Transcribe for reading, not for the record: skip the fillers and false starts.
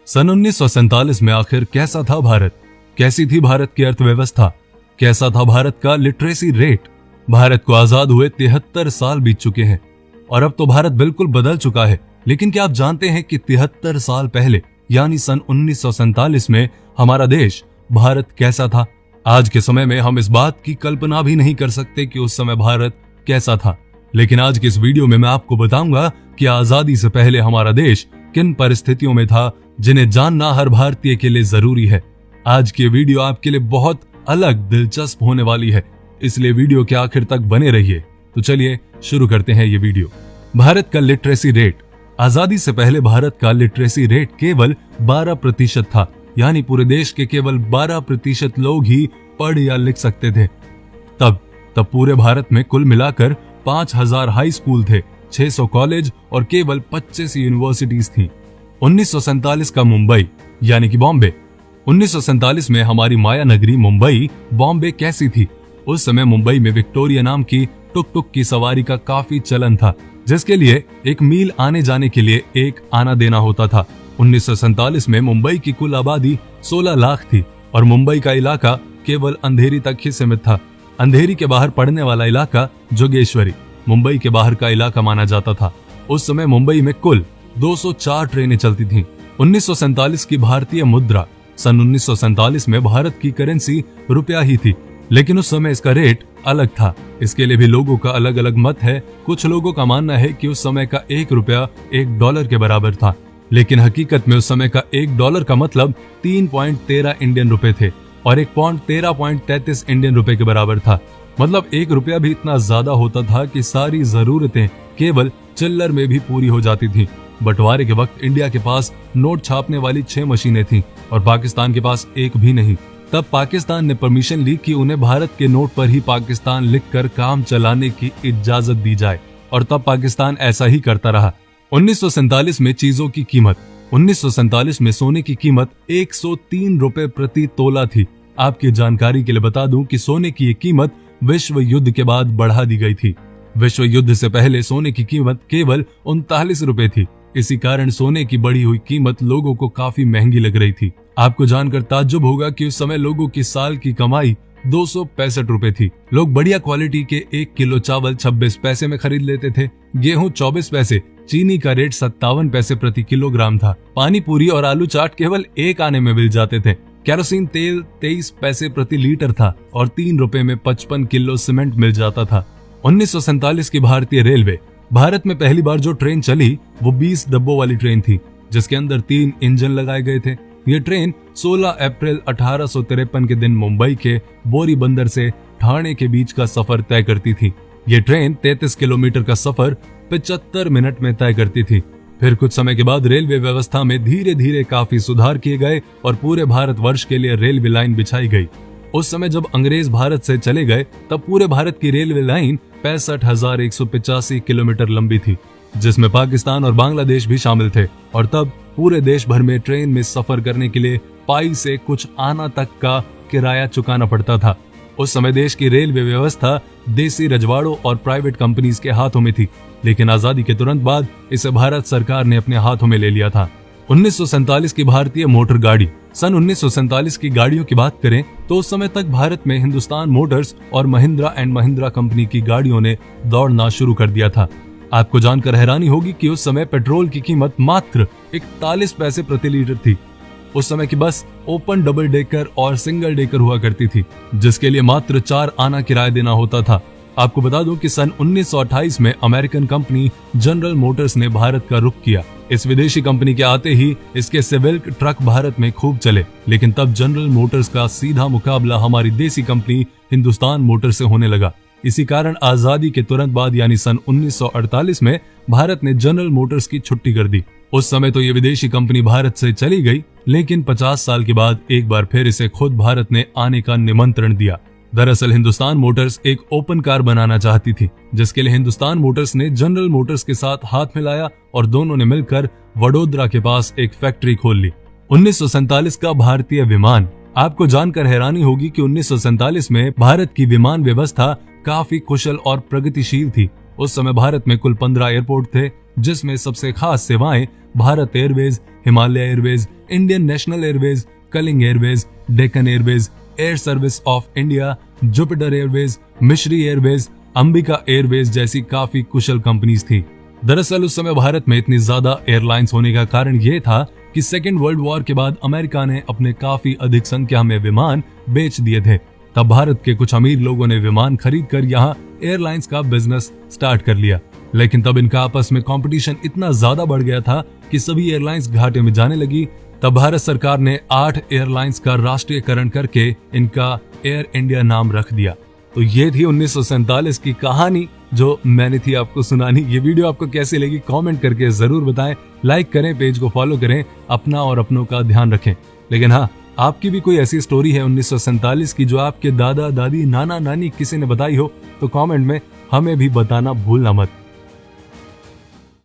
सन 1947 में आखिर कैसा था भारत? कैसी थी भारत की अर्थव्यवस्था? कैसा था भारत का लिटरेसी रेट? भारत को आजाद हुए 73 साल बीत चुके हैं और अब तो भारत बिल्कुल बदल चुका है। लेकिन क्या आप जानते हैं कि 73 साल पहले यानी सन 1947 में हमारा देश भारत कैसा था? आज के समय में हम इस बात की कल्पना भी नहीं कर सकते कि उस समय भारत कैसा था। लेकिन आज की इस वीडियो में मैं आपको बताऊंगा कि आजादी से पहले हमारा देश किन परिस्थितियों में था, जिन्हें जानना हर भारतीय के लिए जरूरी है। आज की वीडियो आपके लिए बहुत अलग दिलचस्प होने वाली है, इसलिए वीडियो के आखिर तक बने रहिए। तो चलिए शुरू करते हैं ये वीडियो। भारत का लिटरेसी रेट। आजादी से पहले भारत का लिटरेसी रेट केवल 12% था, यानी पूरे देश के केवल 12% लोग ही पढ़ या लिख सकते थे। तब पूरे भारत में कुल मिलाकर 5000 हाई स्कूल थे, 600 कॉलेज और केवल 25 यूनिवर्सिटीज थी। 1947 का मुंबई यानी कि बॉम्बे। 1947 में हमारी माया नगरी मुंबई बॉम्बे कैसी थी? उस समय मुंबई में विक्टोरिया नाम की टुक टुक की सवारी का काफी चलन था, जिसके लिए 1 मील आने जाने के लिए 1 आना देना होता था। 1947 में मुंबई की कुल आबादी 16 लाख थी और मुंबई का इलाका केवल अंधेरी तक ही सीमित था। अंधेरी के बाहर पड़ने वाला इलाका जोगेश्वरी मुंबई के बाहर का इलाका माना जाता था। उस समय मुंबई में कुल 204 ट्रेनें चलती थीं। 1947 की भारतीय मुद्रा। सन 1947 में भारत की करेंसी रुपया ही थी, लेकिन उस समय इसका रेट अलग था। इसके लिए भी लोगों का अलग अलग मत है। कुछ लोगों का मानना है कि उस समय का 1 रुपया $1 के बराबर था, लेकिन हकीकत में उस समय का $1 का मतलब 3.13 इंडियन रुपए थे और 1 पौंड 13.33 इंडियन रुपए के बराबर था। मतलब 1 रुपया भी इतना ज्यादा होता था कि सारी जरूरतें केवल चिल्लर में भी पूरी हो जाती थी। बंटवारे के वक्त इंडिया के पास नोट छापने वाली 6 मशीनें थीं और पाकिस्तान के पास एक भी नहीं। तब पाकिस्तान ने परमिशन ली कि उन्हें भारत के नोट पर ही पाकिस्तान लिखकर काम चलाने की इजाजत दी जाए और तब पाकिस्तान ऐसा ही करता रहा। 1947 में चीजों की कीमत। 1947 में सोने की कीमत 103 रुपए प्रति तोला थी। आपकी जानकारी के लिए बता दूं कि सोने की ये कीमत विश्व युद्ध के बाद बढ़ा दी गई थी। विश्व युद्ध से पहले सोने की कीमत केवल 39 रुपए थी। इसी कारण सोने की बढ़ी हुई कीमत लोगों को काफी महंगी लग रही थी। आपको जानकर ताज्जुब होगा कि उस समय लोगों की साल की कमाई 265 रुपए थी। लोग बढ़िया क्वालिटी के 1 किलो चावल 26 पैसे में खरीद लेते थे, गेहूं 24 पैसे, चीनी का रेट 57 पैसे प्रति किलोग्राम था, पानी पूरी और आलू चाट केवल 1 आने में मिल जाते थे, केरोसिन तेल 23 पैसे प्रति लीटर था और 3 रुपए में 55 किलो सीमेंट मिल जाता था। 1947 की भारतीय रेलवे। भारत में पहली बार जो ट्रेन चली वो 20 डब्बों वाली ट्रेन थी, जिसके अंदर 3 इंजन लगाए गए थे। ये ट्रेन 16 अप्रैल 1853 के दिन मुंबई के बोरी बंदर से ठाणे के बीच का सफर तय करती थी। ये ट्रेन 33 किलोमीटर का सफर 75 मिनट में तय करती थी। फिर कुछ समय के बाद रेलवे व्यवस्था में धीरे धीरे काफी सुधार किए गए और पूरे भारतवर्ष के लिए रेलवे लाइन बिछाई गई। उस समय जब अंग्रेज भारत से चले गए तब पूरे भारत की रेलवे लाइन 65,185 किलोमीटर लंबी थी, जिसमें पाकिस्तान और बांग्लादेश भी शामिल थे। और तब पूरे देश भर में ट्रेन में सफर करने के लिए पाई से कुछ आना तक का किराया चुकाना पड़ता था। उस समय देश की रेलवे व्यवस्था देसी रजवाड़ों और प्राइवेट कंपनीज के हाथों में थी, लेकिन आजादी के तुरंत बाद इसे भारत सरकार ने अपने हाथों में ले लिया था। 1947 की भारतीय मोटर गाड़ी। सन 1947 की गाड़ियों की बात करें तो उस समय तक भारत में हिंदुस्तान मोटर्स और महिंद्रा एंड महिंद्रा कंपनी की गाड़ियों ने दौड़ना शुरू कर दिया था। आपको जानकर हैरानी होगी कि उस समय पेट्रोल की कीमत मात्र 41 पैसे प्रति लीटर थी। उस समय की बस ओपन डबल डेकर और सिंगल डेकर हुआ करती थी, जिसके लिए मात्र 4 आना किराया देना होता था। आपको बता दूं कि सन 1928 में अमेरिकन कंपनी जनरल मोटर्स ने भारत का रुख किया। इस विदेशी कंपनी के आते ही इसके सिविक ट्रक भारत में खूब चले, लेकिन तब जनरल मोटर्स का सीधा मुकाबला हमारी देसी कंपनी हिंदुस्तान मोटर से होने लगा। इसी कारण आजादी के तुरंत बाद यानी सन 1948 में भारत ने जनरल मोटर्स की छुट्टी कर दी। उस समय तो ये विदेशी कंपनी भारत से चली गई, लेकिन 50 साल के बाद एक बार फिर इसे खुद भारत ने आने का निमंत्रण दिया। दरअसल हिंदुस्तान मोटर्स एक ओपन कार बनाना चाहती थी, जिसके लिए हिंदुस्तान मोटर्स ने जनरल मोटर्स के साथ हाथ मिलाया और दोनों ने मिलकर वडोदरा के पास एक फैक्ट्री खोल ली। 1947 का भारतीय विमान। आपको जानकर हैरानी होगी कि 1947 में भारत की विमान व्यवस्था काफी कुशल और प्रगतिशील थी। उस समय भारत में कुल 15 एयरपोर्ट थे, जिसमें सबसे खास सेवाएं Bharat airways, Himalaya airways, Indian national airways, Kalinga airways, Deccan airways, air service of India, Jupiter airways, Mishri airways, Ambika airways जैसी काफी कुशल कंपनीज थी। दरअसल उस समय भारत में इतनी ज्यादा एयरलाइंस होने का कारण ये था कि सेकेंड वर्ल्ड वॉर के बाद अमेरिका ने अपने काफी अधिक संख्या में विमान बेच दिए थे। तब भारत के कुछ अमीर लोगों ने विमान खरीद कर यहाँ एयरलाइंस का बिजनेस स्टार्ट कर लिया, लेकिन तब इनका आपस में कंपटीशन इतना ज्यादा बढ़ गया था कि सभी एयरलाइंस घाटे में जाने लगी। तब भारत सरकार ने 8 एयरलाइंस का राष्ट्रीयकरण करके इनका एयर इंडिया नाम रख दिया। तो ये थी 1947 की कहानी जो मैंने थी आपको सुनानी। ये वीडियो आपको कैसी लगी कमेंट करके जरूर बताएं, लाइक करें, पेज को फॉलो करें, अपना और अपनों का ध्यान रखें। लेकिन हाँ, आपकी भी कोई ऐसी स्टोरी है 1947 की जो आपके दादा दादी नाना नानी किसी ने बताई हो तो कमेंट में हमें भी बताना भूलना मत।